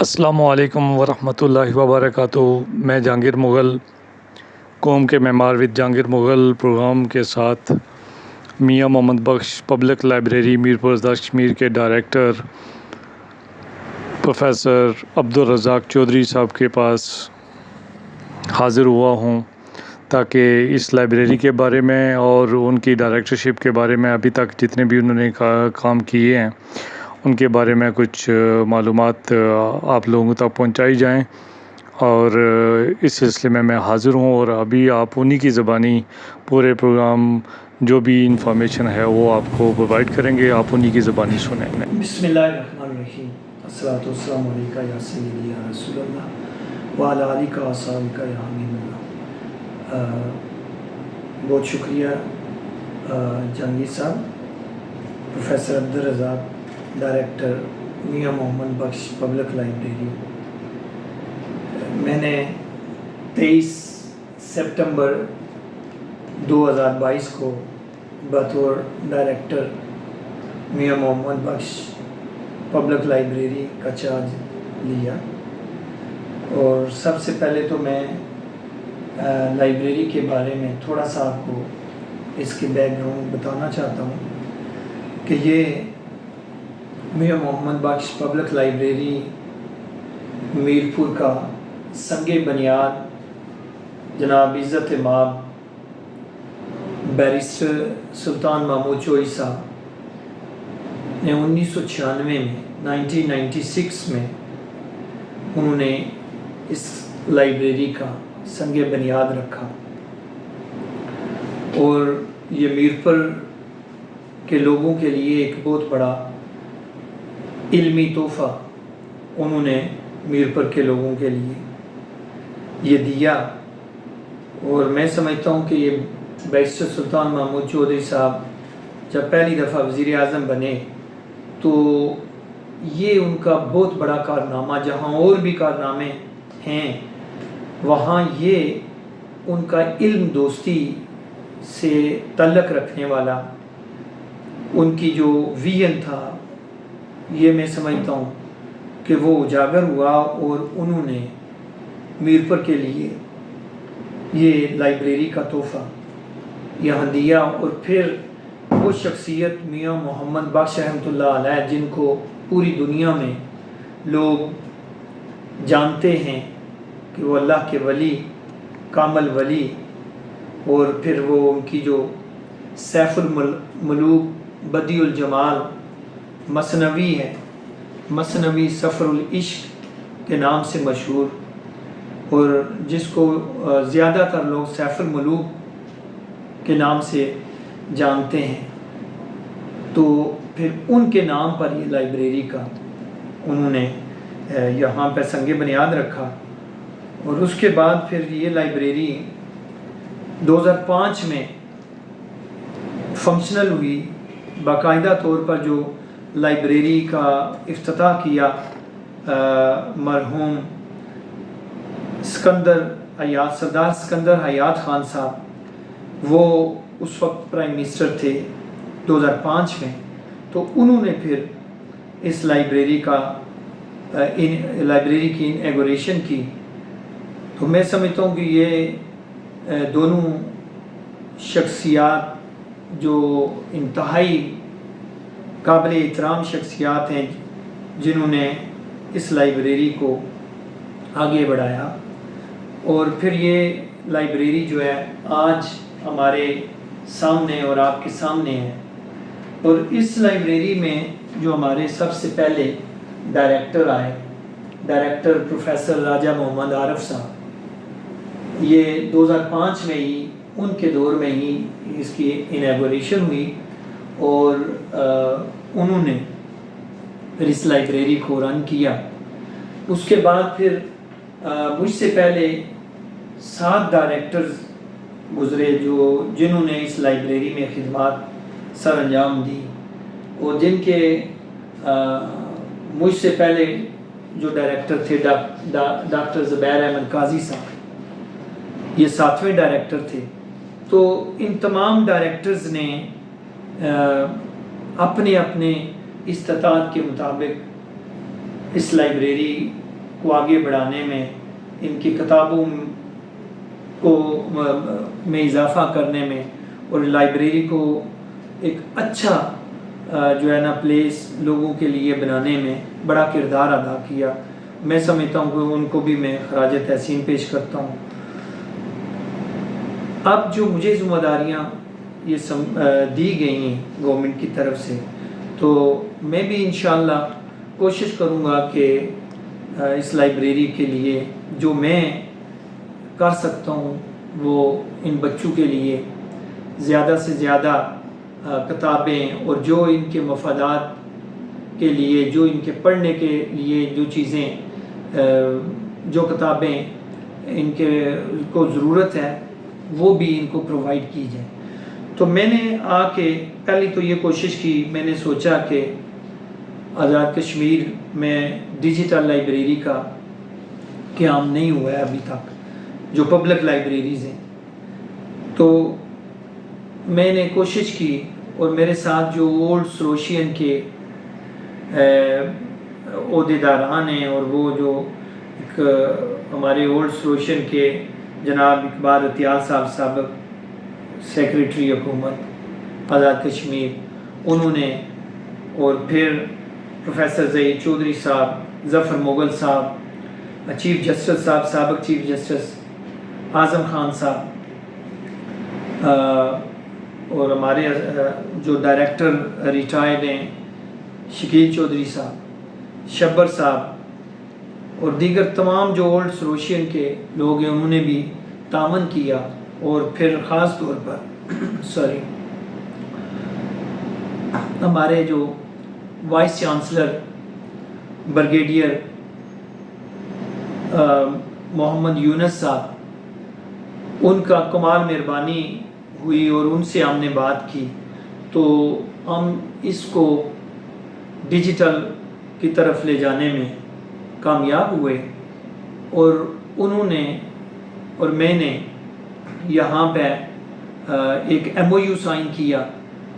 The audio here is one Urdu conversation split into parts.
السلام علیکم ورحمۃ اللہ وبرکاتہ۔ میں جہانگیر مغل قوم کے معمار ود جہانگیر مغل پروگرام کے ساتھ میاں محمد بخش پبلک لائبریری میرپور کشمیر کے ڈائریکٹر پروفیسر عبدالرزاق چودھری صاحب کے پاس حاضر ہوا ہوں تاکہ اس لائبریری کے بارے میں اور ان کی ڈائریکٹرشپ کے بارے میں ابھی تک جتنے بھی انہوں نے کام کیے ہیں ان کے بارے میں کچھ معلومات آپ لوگوں تک پہنچائی جائیں، اور اس سلسلے میں حاضر ہوں، اور ابھی آپ انہی کی زبانی پورے پروگرام جو بھی انفارمیشن ہے وہ آپ کو پرووائڈ کریں گے، آپ انہی کی زبانی سنیں۔ بسم اللہ الرحمن الرحیم، الصلاۃ والسلام علیکہ یا سیدی یا رسول اللہ وعلی آلہ و اصحابہ یا حبیب اللہ۔ بہت شکریہ جہانگیر صاحب، پروفیسر عبدالرزاق ڈائریکٹر میاں محمد بخش پبلک لائبریری۔ میں نے 23 سپٹمبر 2022 کو بطور ڈائریکٹر میاں محمد بخش پبلک لائبریری کا چارج لیا، اور سب سے پہلے تو میں لائبریری کے بارے میں تھوڑا سا آپ کو اس کے بیک گراؤنڈ بتانا چاہتا ہوں کہ یہ میاں محمد بخش پبلک لائبریری میرپور کا سنگ بنیاد جناب عزت مآب بیرسٹر سلطان محمود چوئی صاحب نے 1996 میں 1996 میں انہوں نے اس لائبریری کا سنگ بنیاد رکھا، اور یہ میرپور کے لوگوں کے لیے ایک بہت بڑا علمی تحفہ انہوں نے میرپور کے لوگوں کے لیے یہ دیا۔ اور میں سمجھتا ہوں کہ یہ بیرسٹر سلطان محمود چودھری صاحب جب پہلی دفعہ وزیر اعظم بنے تو یہ ان کا بہت بڑا کارنامہ، جہاں اور بھی کارنامے ہیں وہاں یہ ان کا علم دوستی سے تعلق رکھنے والا ان کی جو ویژن تھا، یہ میں سمجھتا ہوں کہ وہ اجاگر ہوا، اور انہوں نے میرپور کے لیے یہ لائبریری کا تحفہ یہاں دیا۔ اور پھر وہ شخصیت میاں محمد بخش رحمۃ اللہ علیہ، جن کو پوری دنیا میں لوگ جانتے ہیں کہ وہ اللہ کے ولی، کامل ولی، اور پھر وہ ان کی جو سیف الملوک بدیع الجمال مثنوی ہے، مثنوی سفر العشق کے نام سے مشہور، اور جس کو زیادہ تر لوگ سیف الملوک کے نام سے جانتے ہیں، تو پھر ان کے نام پر یہ لائبریری کا انہوں نے یہاں پہ سنگ بنیاد رکھا۔ اور اس کے بعد پھر یہ لائبریری 2005 میں فنکشنل ہوئی، باقاعدہ طور پر جو لائبریری کا افتتاح کیا مرحوم سردار سکندر حیات خان صاحب، وہ اس وقت پرائم منسٹر تھے 2005 میں، تو انہوں نے پھر اس لائبریری کی انیگوریشن کی۔ تو میں سمجھتا ہوں کہ یہ دونوں شخصیات جو انتہائی قابل احترام شخصیات ہیں، جنہوں نے اس لائبریری کو آگے بڑھایا، اور پھر یہ لائبریری جو ہے آج ہمارے سامنے اور آپ کے سامنے ہے۔ اور اس لائبریری میں جو ہمارے سب سے پہلے ڈائریکٹر آئے، ڈائریکٹر پروفیسر راجہ محمد عارف صاحب، یہ 2005 میں ہی ان کے دور میں ہی اس کی انیگوریشن ہوئی، اور انہوں نے پھر اس لائبریری کو رن کیا۔ اس کے بعد پھر مجھ سے پہلے 7 ڈائریکٹرز گزرے جنہوں نے اس لائبریری میں خدمات سر انجام دی، اور جن کے مجھ سے پہلے جو ڈائریکٹر تھے ڈاکٹر زبیر احمد قاضی صاحب، یہ 7ویں ڈائریکٹر تھے۔ تو ان تمام ڈائریکٹرز نے اپنے اپنے استطاعت کے مطابق اس لائبریری کو آگے بڑھانے میں، ان کی کتابوں کو میں اضافہ کرنے میں، اور لائبریری کو ایک اچھا جو ہے نا پلیس لوگوں کے لیے بنانے میں بڑا کردار ادا کیا۔ میں سمجھتا ہوں کہ ان کو بھی میں خراج تحسین پیش کرتا ہوں۔ اب جو مجھے ذمہ داریاں یہ دی گئی ہیں گورنمنٹ کی طرف سے، تو میں بھی انشاءاللہ کوشش کروں گا کہ اس لائبریری کے لیے جو میں کر سکتا ہوں وہ ان بچوں کے لیے زیادہ سے زیادہ کتابیں، اور جو ان کے مفادات کے لیے، جو ان کے پڑھنے کے لیے جو چیزیں، جو کتابیں ان کے کو ضرورت ہے وہ بھی ان کو پرووائڈ کی جائے۔ تو میں نے آ کے پہلی تو یہ کوشش کی، میں نے سوچا کہ آزاد کشمیر میں ڈیجیٹل لائبریری کا قیام نہیں ہوا ہے ابھی تک، جو پبلک لائبریریز ہیں۔ تو میں نے کوشش کی، اور میرے ساتھ جو اولڈ سروشین کے عہدیداران ہیں، اور وہ جو ایک ہمارے اولڈ سروشین کے جناب اقبال اتیال صاحب، سابق سیکریٹری حکومت آزاد کشمیر، انہوں نے، اور پھر پروفیسر ظہیر چودھری صاحب، ظفر مغل صاحب، چیف جسٹس صاحب، سابق چیف جسٹس اعظم خان صاحب، اور ہمارے جو ڈائریکٹر ریٹائرڈ ہیں شکیل چودھری صاحب، شبر صاحب، اور دیگر تمام جو اولڈ سروشین کے لوگ ہیں، انہوں نے بھی تعاون کیا۔ اور پھر خاص طور پر ہمارے جو وائس چانسلر بریگیڈیئر محمد یونس صاحب، ان کا کمال مہربانی ہوئی، اور ان سے ہم نے بات کی، تو ہم اس کو ڈیجیٹل کی طرف لے جانے میں کامیاب ہوئے، اور انہوں نے اور میں نے یہاں پہ ایک MOU سائن کیا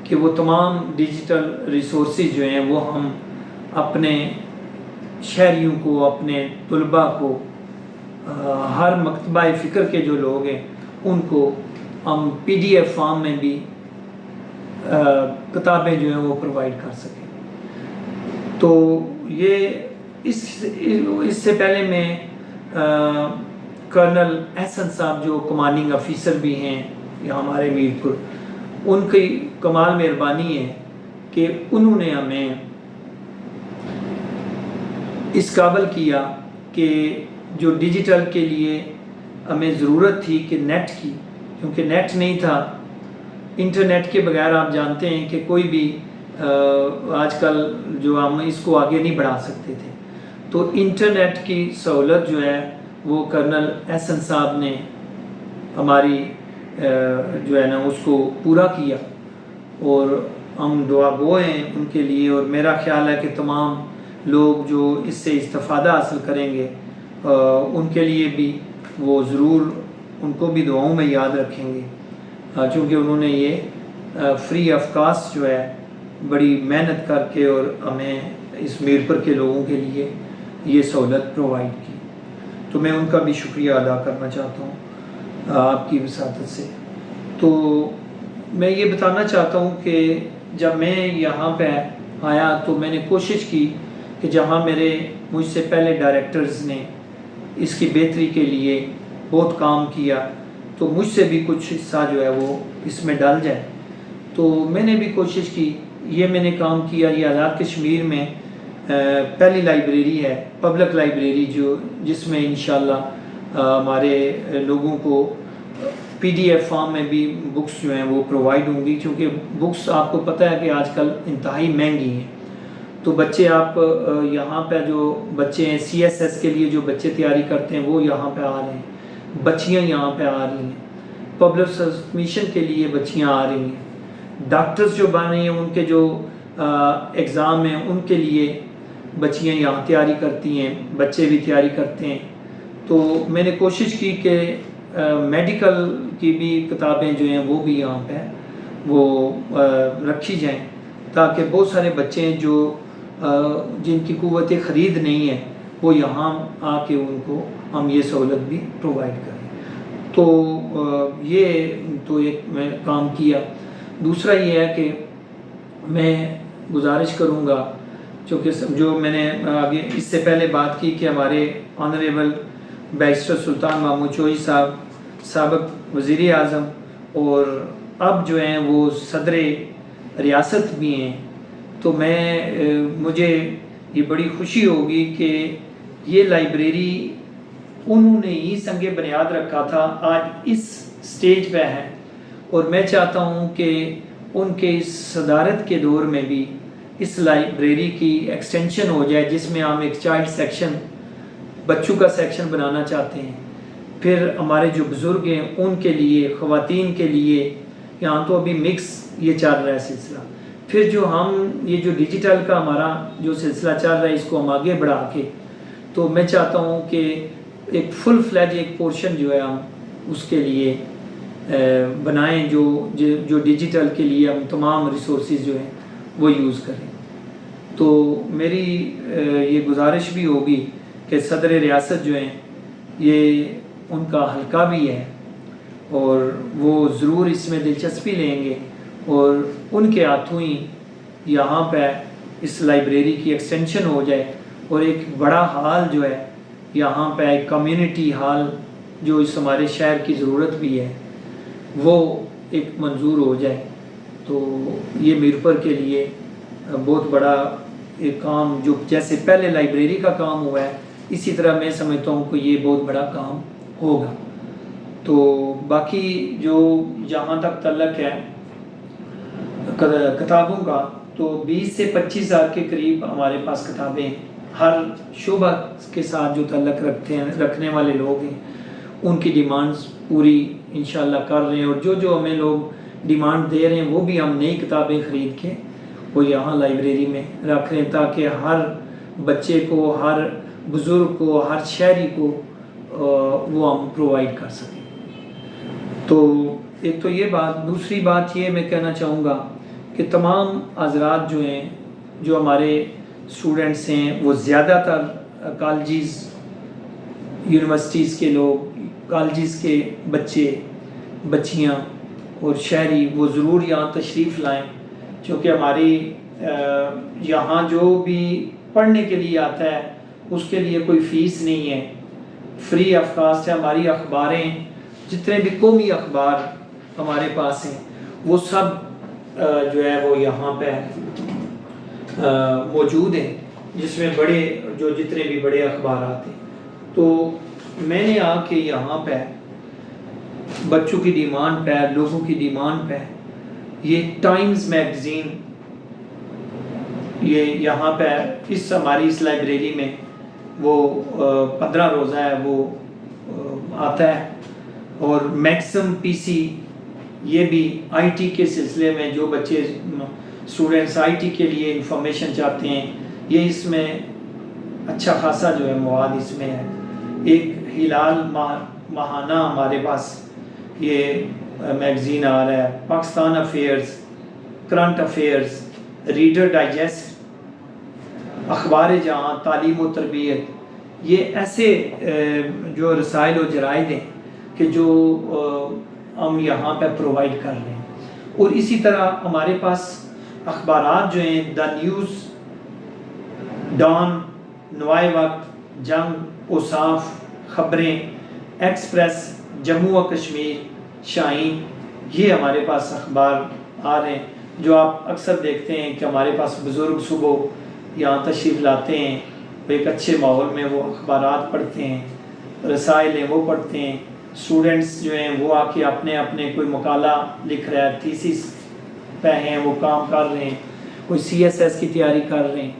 کہ وہ تمام ڈیجیٹل ریسورسز جو ہیں وہ ہم اپنے شہریوں کو، اپنے طلباء کو، ہر مکتبہ فکر کے جو لوگ ہیں ان کو ہم PDF فارم میں بھی کتابیں جو ہیں وہ پرووائڈ کر سکیں۔ تو یہ اس سے پہلے میں کرنل احسن صاحب جو کمانڈنگ آفیسر بھی ہیں یہاں ہمارے میرپور، ان کی کمال مہربانی ہے کہ انہوں نے ہمیں اس قابل کیا کہ جو ڈیجیٹل کے لیے ہمیں ضرورت تھی کہ نیٹ کی، کیونکہ نیٹ نہیں تھا، انٹرنیٹ کے بغیر آپ جانتے ہیں کہ کوئی بھی آج کل جو ہم اس کو آگے نہیں بڑھا سکتے تھے، تو انٹرنیٹ کی سہولت جو ہے وہ کرنل احسن صاحب نے ہماری جو ہے نا اس کو پورا کیا، اور ہم دعا گو ہیں ان کے لیے، اور میرا خیال ہے کہ تمام لوگ جو اس سے استفادہ حاصل کریں گے ان کے لیے بھی وہ ضرور ان کو بھی دعاؤں میں یاد رکھیں گے، چونکہ انہوں نے یہ فری آف کاسٹ جو ہے بڑی محنت کر کے اور ہمیں اس میرپور کے لوگوں کے لیے یہ سہولت پرووائڈ کی، تو میں ان کا بھی شکریہ ادا کرنا چاہتا ہوں آپ کی وساطت سے۔ تو میں یہ بتانا چاہتا ہوں کہ جب میں یہاں پہ آیا تو میں نے کوشش کی کہ جہاں مجھ سے پہلے ڈائریکٹرز نے اس کی بہتری کے لیے بہت کام کیا، تو مجھ سے بھی کچھ حصہ جو ہے وہ اس میں ڈال جائے، تو میں نے بھی کوشش کی، یہ میں نے کام کیا۔ یہ آزاد کشمیر میں پہلی لائبریری ہے، پبلک لائبریری، جس میں انشاءاللہ ہمارے لوگوں کو PDF فارم میں بھی بکس جو ہیں وہ پرووائڈ ہوں گی، کیونکہ بکس آپ کو پتہ ہے کہ آج کل انتہائی مہنگی ہیں، تو بچے آپ یہاں پہ جو بچے ہیں CSS کے لیے جو بچے تیاری کرتے ہیں وہ یہاں پہ آ رہے ہیں، بچیاں یہاں پہ آ رہی ہیں، پبلک سبمیشن کے لیے بچیاں آ رہی ہیں، ڈاکٹرز جو بن رہی ہیں ان کے جو ایگزام ہیں ان کے لیے بچیاں یہاں تیاری کرتی ہیں، بچے بھی تیاری کرتے ہیں۔ تو میں نے کوشش کی کہ میڈیکل کی بھی کتابیں جو ہیں وہ بھی یہاں پہ وہ رکھی جائیں، تاکہ بہت سارے بچے ہیں جن کی قوت خرید نہیں ہے وہ یہاں آ کے ان کو ہم یہ سہولت بھی پرووائڈ کریں. تو یہ تو ایک میں کام کیا. دوسرا یہ ہے کہ میں گزارش کروں گا چونکہ جو میں نے آگے اس سے پہلے بات کی کہ ہمارے آنریبل بیرسٹر سلطان محمود چوہی صاحب سابق وزیر اعظم اور اب جو ہیں وہ صدر ریاست بھی ہیں، تو مجھے یہ بڑی خوشی ہوگی کہ یہ لائبریری انہوں نے ہی سنگ بنیاد رکھا تھا، آج اس سٹیج پہ ہے. اور میں چاہتا ہوں کہ ان کے اس صدارت کے دور میں بھی اس لائبریری کی ایکسٹینشن ہو جائے، جس میں ہم ایک چائلڈ سیکشن، بچوں کا سیکشن بنانا چاہتے ہیں. پھر ہمارے جو بزرگ ہیں ان کے لیے، خواتین کے لیے، یہاں تو ابھی مکس یہ چل رہا ہے سلسلہ. پھر جو ہم یہ جو ڈیجیٹل کا ہمارا جو سلسلہ چل رہا ہے اس کو ہم آگے بڑھا کے، تو میں چاہتا ہوں کہ ایک فل فلیج ایک پورشن جو ہے ہم اس کے لیے بنائیں، جو ڈیجیٹل کے لیے ہم تمام ریسورسز جو ہیں وہ یوز کریں. تو میری یہ گزارش بھی ہوگی کہ صدر ریاست جو ہیں یہ ان کا حلقہ بھی ہے اور وہ ضرور اس میں دلچسپی لیں گے، اور ان کے ہاتھوں ہی یہاں پہ اس لائبریری کی ایکسٹینشن ہو جائے اور ایک بڑا ہال جو ہے یہاں پہ، ایک کمیونٹی ہال جو اس ہمارے شہر کی ضرورت بھی ہے، وہ ایک منظور ہو جائے. تو یہ میرپور کے لیے بہت بڑا ایک کام، جو جیسے پہلے لائبریری کا کام ہوا ہے اسی طرح میں سمجھتا ہوں کہ یہ بہت بڑا کام ہوگا. تو باقی جو جہاں تک تعلق ہے کتابوں کا، تو 20 سے 25 ہزار کے قریب ہمارے پاس کتابیں ہر شعبہ کے ساتھ جو تعلق رکھنے والے لوگ ہیں ان کی ڈیمانڈز پوری انشاءاللہ کر رہے ہیں. اور جو ہمیں لوگ ڈیمانڈ دے رہے ہیں وہ بھی ہم نئی کتابیں خرید کے وہ یہاں لائبریری میں رکھ رہے ہیں، تاکہ ہر بچے کو، ہر بزرگ کو، ہر شہری کو وہ ہم پرووائڈ کر سکیں. تو ایک تو یہ بات. دوسری بات یہ میں کہنا چاہوں گا کہ تمام حضرات جو ہیں، جو ہمارے اسٹوڈنٹس ہیں، وہ زیادہ تر کالجز، یونیورسٹیز کے لوگ، کالجز کے بچے بچیاں اور شہری وہ ضرور یہاں تشریف لائیں، کیونکہ ہماری یہاں جو بھی پڑھنے کے لیے آتا ہے اس کے لیے کوئی فیس نہیں ہے، فری آف کاسٹ ہے. ہماری اخباریں، جتنے بھی قومی اخبار ہمارے پاس ہیں وہ سب جو ہے وہ یہاں پہ موجود ہیں، جس میں جتنے بھی بڑے اخبارات ہیں. تو میں نے آ کے یہاں پہ بچوں کی ڈیمانڈ پہ، لوگوں کی ڈیمانڈ پہ، یہ ٹائمز میگزین یہ یہاں پہ ہماری اس لائبریری میں وہ 15 روزہ ہے وہ آتا ہے. اور میکسم پی سی، یہ بھی آئی ٹی کے سلسلے میں جو بچے اسٹوڈنٹس آئی ٹی کے لیے انفارمیشن چاہتے ہیں، یہ اس میں اچھا خاصا جو ہے مواد اس میں ہے. ایک ہلال ماہانہ ہمارے پاس یہ میگزین آ رہا ہے، Pakistan affairs, current affairs, reader digest, اخبار جہاں، تعلیم و تربیت. یہ ایسے جو رسائل و جرائد ہیں کہ جو ہم یہاں پہ پرووائڈ کر رہے ہیں. اور اسی طرح ہمارے پاس اخبارات جو ہیں، دا نیوز، ڈان، نوائے وقت، جنگ، اوصاف، خبریں، ایکسپریس، جموں و کشمیر، شاہین، یہ ہمارے پاس اخبار آ رہے ہیں. جو آپ اکثر دیکھتے ہیں کہ ہمارے پاس بزرگ صبح یہاں تشریف لاتے ہیں، وہ ایک اچھے ماحول میں وہ اخبارات پڑھتے ہیں، رسائل ہیں وہ پڑھتے ہیں. اسٹوڈنٹس جو ہیں وہ آ کے اپنے کوئی مقالہ لکھ رہا ہے، تھیسس پہ ہیں، وہ کام کر رہے ہیں، کوئی سی ایس ایس کی تیاری کر رہے ہیں،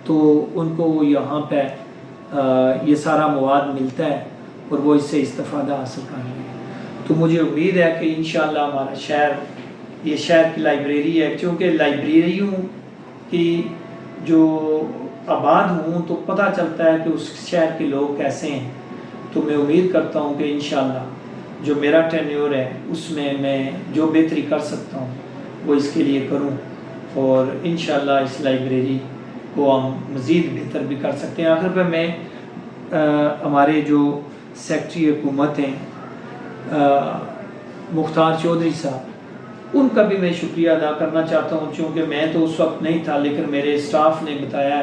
تو ان کو یہاں پہ یہ سارا مواد ملتا ہے اور وہ اس سے استفادہ حاصل کر رہے ہیں. تو مجھے امید ہے کہ انشاءاللہ ہمارا شہر، یہ شہر کی لائبریری ہے، کیونکہ لائبریریوں کی جو آباد ہوں تو پتہ چلتا ہے کہ اس شہر کے لوگ کیسے ہیں. تو میں امید کرتا ہوں کہ انشاءاللہ جو میرا ٹینیور ہے اس میں جو بہتری کر سکتا ہوں وہ اس کے لیے کروں، اور انشاءاللہ اس لائبریری کو ہم مزید بہتر بھی کر سکتے ہیں۔ آخر پہ میں ہمارے جو سیکٹری حکومت ہیں مختار چودھری صاحب، ان کا بھی میں شکریہ ادا کرنا چاہتا ہوں، چونکہ میں تو اس وقت نہیں تھا لیکن میرے اسٹاف نے بتایا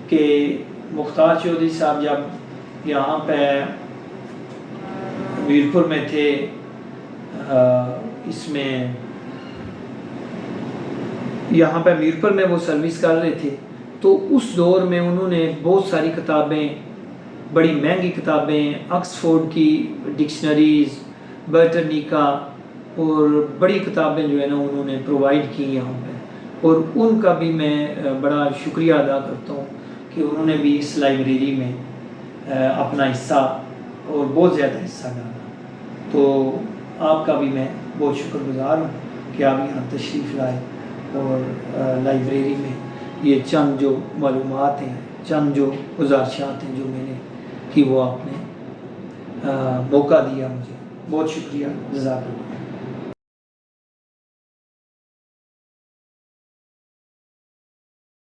کہ مختار چودھری صاحب جب یہاں پہ میرپور میں تھے، اس میں یہاں پہ میرپور میں وہ سروس کر رہے تھے، تو اس دور میں انہوں نے بہت ساری کتابیں، بڑی مہنگی کتابیں، آکسفورڈ کی ڈکشنریز، برٹنیکا اور بڑی کتابیں جو ہے نا انہوں نے پرووائڈ کی یہاں پہ، اور ان کا بھی میں بڑا شکریہ ادا کرتا ہوں کہ انہوں نے بھی اس لائبریری میں اپنا حصہ اور بہت زیادہ حصہ ڈالا۔ تو آپ کا بھی میں بہت شکر گزار ہوں کہ آپ یہاں تشریف لائے اور لائبریری میں یہ چند جو معلومات ہیں، چند جو گزارشات ہیں جو میں نے کی، وہ آپ نے موقع دیا مجھے۔ بہت شکریہ، جزاک اللہ۔